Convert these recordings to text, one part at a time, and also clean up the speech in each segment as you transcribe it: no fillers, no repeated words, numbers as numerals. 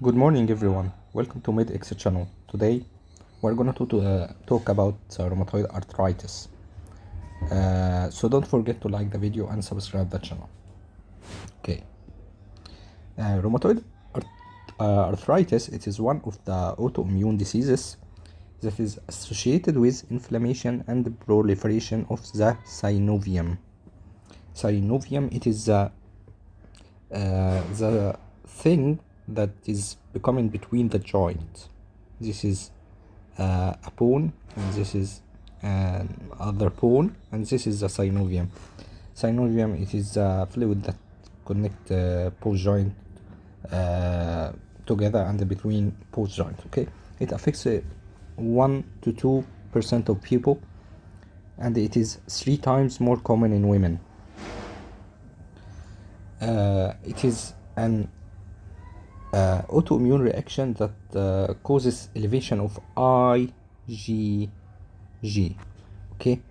Good morning, everyone. Welcome to MedX channel. Today, we're going to talk about rheumatoid arthritis. So don't forget to like the video and subscribe the channel. Okay. Rheumatoid arthritis, it is one of the autoimmune diseases that is associated with inflammation and proliferation of the synovium. Synovium, it is the thing that is becoming between the joint. This is a bone, and this is other bone, and this is the synovium. Synovium, it is a fluid that connect both joint together and between both joints. Okay, it affects 1 to 2% of people, and it is 3 times more common in women. It is an autoimmune reaction that causes elevation of IgG, okay,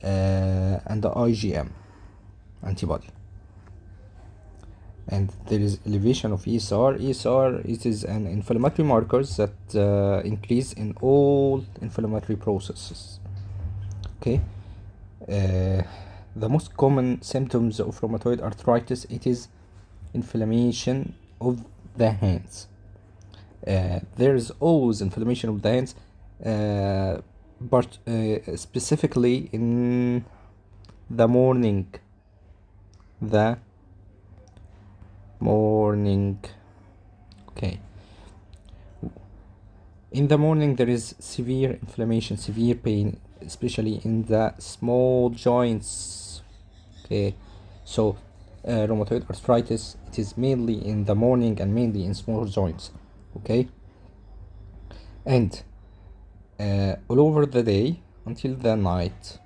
and the IgM antibody, and there is elevation of ESR. ESR, it is an inflammatory marker that increase in all inflammatory processes. Okay, the most common symptoms of rheumatoid arthritis, it is inflammation of the hands. There is always inflammation of the hands, but specifically in the morning. Okay, in the morning there is severe inflammation, severe pain, especially in the small joints. Okay, so rheumatoid arthritis, it is mainly in the morning and mainly in small joints. Okay, and all over the day until the night,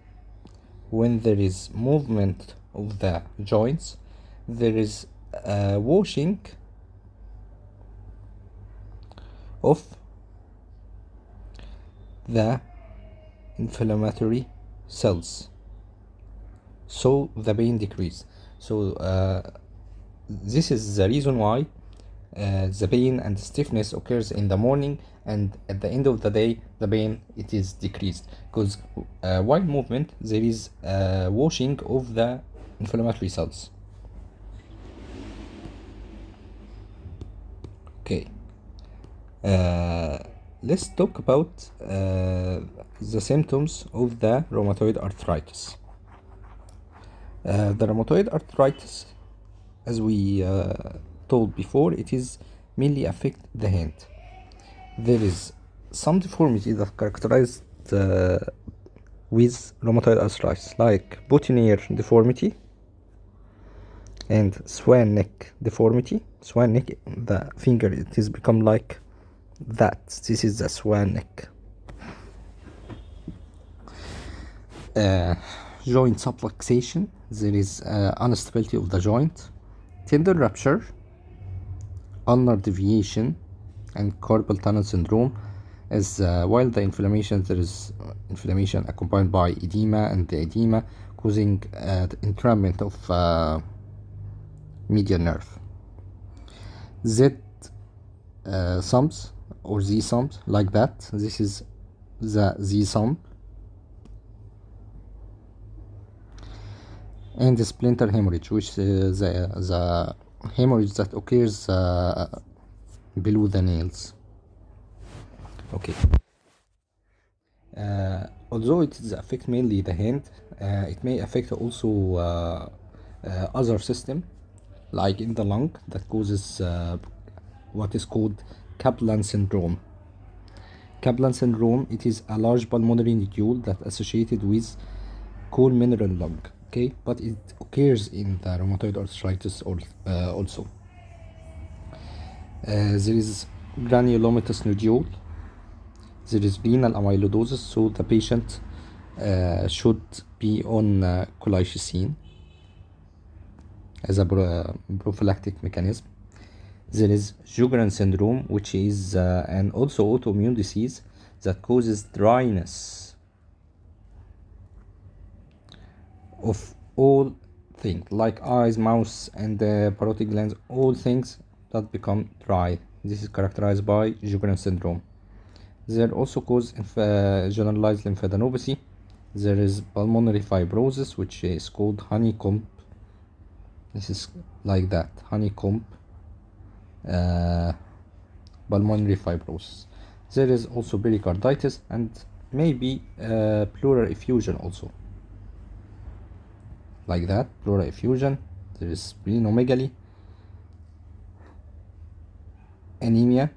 when there is movement of the joints, there is washing of the inflammatory cells, so the pain decrease. So this is the reason why the pain and stiffness occurs in the morning, and at the end of the day the pain, it is decreased, because while movement there is washing of the inflammatory cells. Okay, let's talk about the symptoms of the rheumatoid arthritis. The rheumatoid arthritis, as we told before, it is mainly affect the hand. There is some deformity that characterized with rheumatoid arthritis, like boutonniere deformity and swan neck deformity. Swan neck, the finger, it is become like that. This is the swan neck. Joint subluxation, there is instability of the joint, tendon rupture, ulnar deviation, and carpal tunnel syndrome. As while the inflammation, there is inflammation accompanied by edema, and the edema causing the entrapment of medial nerve. Z sumps or Z sumps, like that. This is the Z sump. And the splinter hemorrhage, which is the hemorrhage that occurs below the nails. Okay, although it is affect mainly the hand, it may affect also other system, like in the lung, that causes what is called Kaplan syndrome. Kaplan syndrome, it is a large pulmonary nodule that associated with coal mineral lung. Okay, but it occurs in the rheumatoid arthritis also. There is granulomatous nodule. There is renal amyloidosis, so the patient should be on colchicine as a prophylactic mechanism. There is Sjögren syndrome, which is an also autoimmune disease that causes dryness of all things, like eyes, mouth, and parotid glands, all things that become dry. This is characterized by Sjogren's syndrome. There also cause generalized lymphadenopathy. There is pulmonary fibrosis, which is called honeycomb. This is like that, honeycomb pulmonary fibrosis. There is also pericarditis and maybe pleural effusion also, like that, pleural effusion. There is splenomegaly, anemia,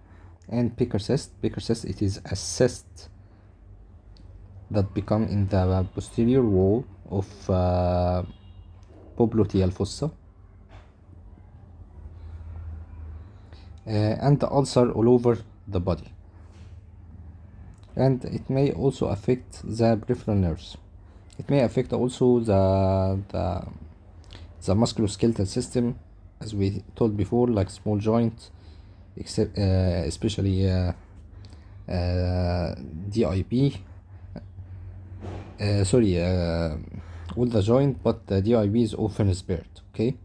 and Picker cyst. Picker cyst, it is a cyst that become in the posterior wall of popliteal fossa, and the ulcer all over the body. And it may also affect the peripheral nerves. It may affect also the musculoskeletal system, as we told before, like small joints, except especially DIB. All the joint, but the DIB is often spared. Okay,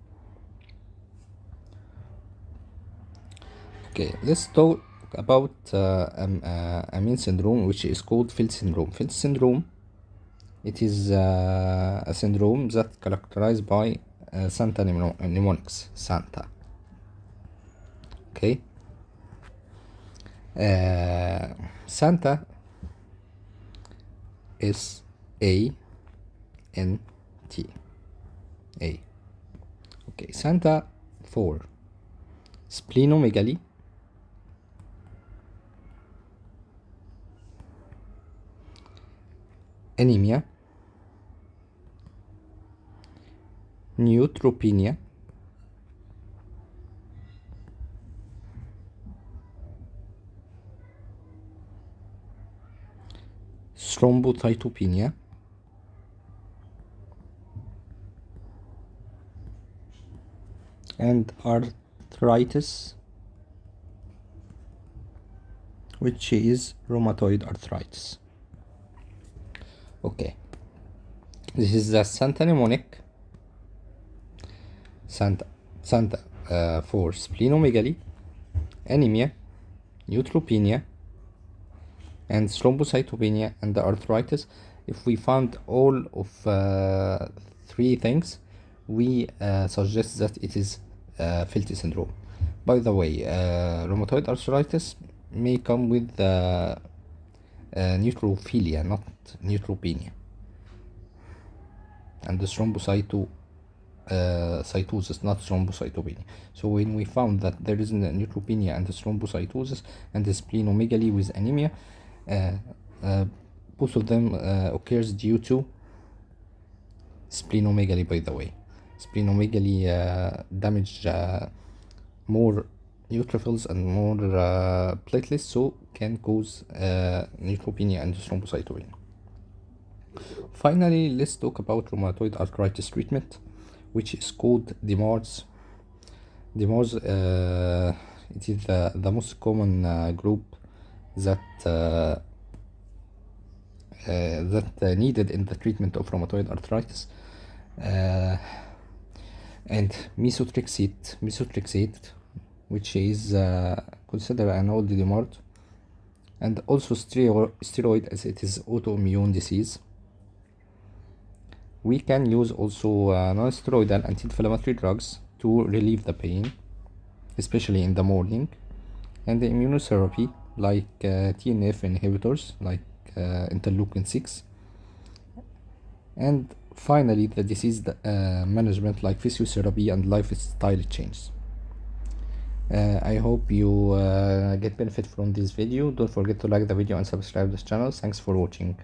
let's talk about a main syndrome, which is called Field syndrome. Field syndrome, it is a syndrome that characterized by Santa mnemonics. Santa. Okay. Santa is A-N-T. A. Okay. Santa for splenomegaly, anemia, neutropenia, thrombocytopenia, and arthritis, which is rheumatoid arthritis. Okay, this is the Santa mnemonic. Santa for splenomegaly, anemia, neutropenia, and thrombocytopenia, and the arthritis. If we found all of three things, we suggest that it is Field syndrome. By the way, rheumatoid arthritis may come with neutrophilia, not neutropenia, and the thrombocytosis, not thrombocytopenia. So when we found that there is neutropenia and the thrombocytosis and the splenomegaly with anemia, both of them occurs due to splenomegaly. By the way, splenomegaly damage more neutrophils and more platelets, so can cause neutropenia and thrombocytopenia. Finally, let's talk about rheumatoid arthritis treatment, which is called DMARDS. DMARDS, it is the most common group that needed in the treatment of rheumatoid arthritis, and methotrexate, which is considered an old DMARD, and also steroid, as it is autoimmune disease. We can use also non-steroidal anti-inflammatory drugs to relieve the pain, especially in the morning, and the immunotherapy like TNF inhibitors like interleukin 6, and finally the disease management like physiotherapy and lifestyle changes. I hope you get benefit from this video. Don't forget to like the video and subscribe to this channel. Thanks for watching.